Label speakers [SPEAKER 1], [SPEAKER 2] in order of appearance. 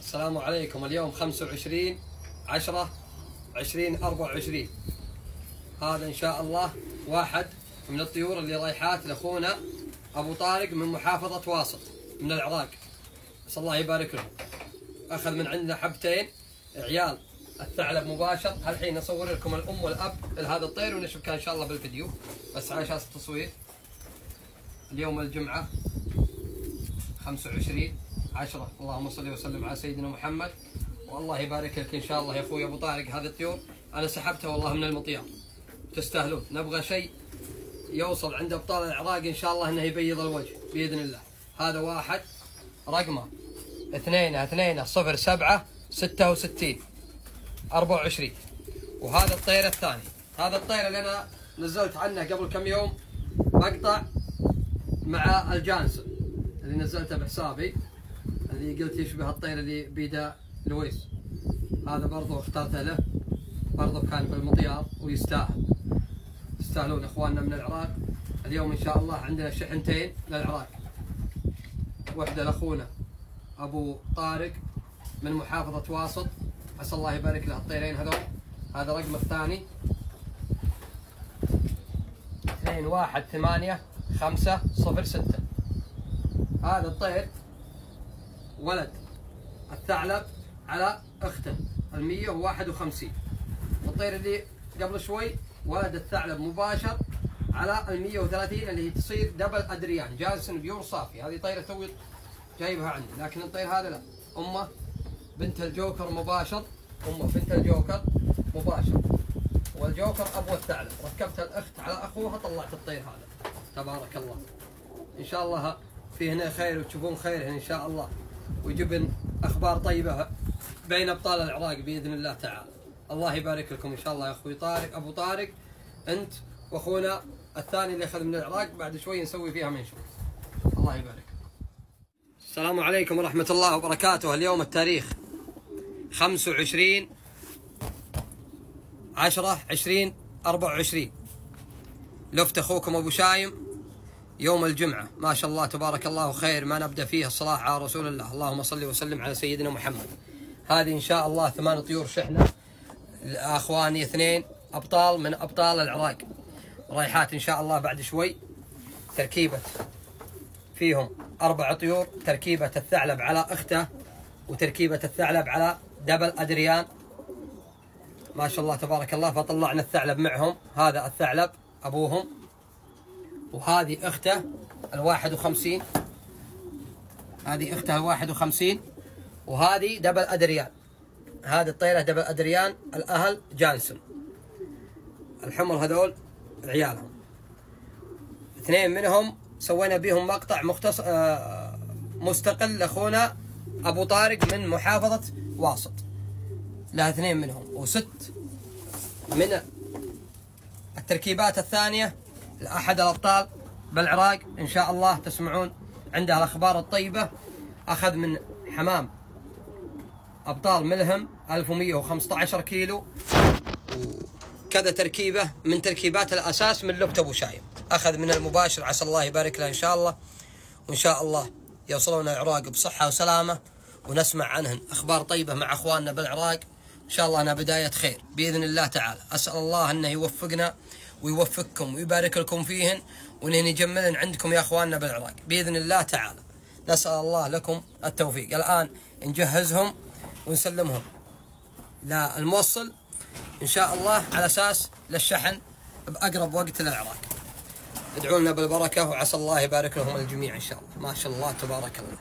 [SPEAKER 1] السلام عليكم. اليوم 25/10/2024. هذا إن شاء الله واحد من الطيور اللي رايحات لأخونا أبو طارق من محافظة واسط من العراق. بس الله يبارك له. أخذ من عندنا حبتين عيال الثعلب مباشر. الحين أصور لكم الأم والأب لهذا الطير ونشوفها إن شاء الله بالفيديو بس على أساس التصوير. اليوم الجمعة 25/10. اللهم صل وسلم على سيدنا محمد. والله يبارك لك ان شاء الله يا اخوي ابو طارق. هذه الطيور انا سحبتها والله من المطيار، تستاهلون. نبغى شيء يوصل عند ابطال العراق ان شاء الله انه يبيض الوجه باذن الله. هذا واحد رقمه 22076624. وهذا الطير الثاني. هذا الطير اللي انا نزلت عنه قبل كم يوم مقطع مع الجانسون اللي نزلته بحسابي، اللي قلت يشبه الطير اللي بيده لويس. هذا برضو اخترته له، برضو كان بالمطيار ويستاهل. يستاهلون اخواننا من العراق. اليوم ان شاء الله عندنا شحنتين للعراق، واحده لاخونا ابو طارق من محافظه واسط، عسى الله يبارك له الطيرين هذول. هذا رقم الثاني 218506. هذا الطير ولد الثعلب على اخته 151. والطير اللي قبل شوي ولد الثعلب مباشر على 130 اللي هي تصير دبل ادريان جالسن بيور صافي. هذه طيره توي جايبها عندي، لكن الطير هذا لا، امه بنت الجوكر مباشر. امه بنت الجوكر مباشر، والجوكر ابو الثعلب. ركبت الاخت على اخوها طلعت الطير هذا. تبارك الله. ان شاء الله في هنا خير وتشوفون خير ان شاء الله، ويجيب اخبار طيبه بين ابطال العراق باذن الله تعالى. الله يبارك لكم ان شاء الله يا اخوي طارق ابو طارق، انت واخونا الثاني اللي اخذ من العراق. بعد شوي نسوي فيها منشور. الله يبارك. السلام عليكم ورحمه الله وبركاته. اليوم التاريخ 25/10/2024. لفت اخوكم ابو شايم يوم الجمعة. ما شاء الله تبارك الله خير ما نبدأ فيه الصلاة على رسول الله. اللهم صل وسلم على سيدنا محمد. هذه إن شاء الله 8 طيور شحنة أخواني، 2 أبطال من أبطال العراق رايحات إن شاء الله بعد شوي. تركيبة فيهم 4 طيور، تركيبة الثعلب على أخته، وتركيبة الثعلب على دبل أدريان. ما شاء الله تبارك الله. فطلعنا الثعلب معهم. هذا الثعلب أبوهم، وهذه اخته 51. هذه اخته 51، وهذه دبل ادريان. هذه الطيره دبل ادريان الاهل جانسون. الحمر هذول عيالهم. 2 منهم سوينا بهم مقطع مختص مستقل لاخونا ابو طارق من محافظه واسط. له 2 منهم، و6 من التركيبات الثانيه لأحد الأبطال بالعراق إن شاء الله. تسمعون عنده الأخبار الطيبة. أخذ من حمام أبطال ملهم 1115 كيلو، وكذا تركيبة من تركيبات الأساس من لبت أبو شايم. أخذ من المباشر، عسى الله يبارك له إن شاء الله. وإن شاء الله يوصلون العراق بصحة وسلامة، ونسمع عنهن أخبار طيبة مع أخواننا بالعراق. إن شاء الله أنا بداية خير بإذن الله تعالى. أسأل الله أنه يوفقنا ويوفقكم ويبارك لكم فيهن، ونهن يجملن عندكم يا اخواننا بالعراق باذن الله تعالى. نسال الله لكم التوفيق. الان نجهزهم ونسلمهم للموصل ان شاء الله على اساس للشحن باقرب وقت للعراق. ادعوا لنا بالبركه وعسى الله يبارك لهم الجميع ان شاء الله. ما شاء الله تبارك الله.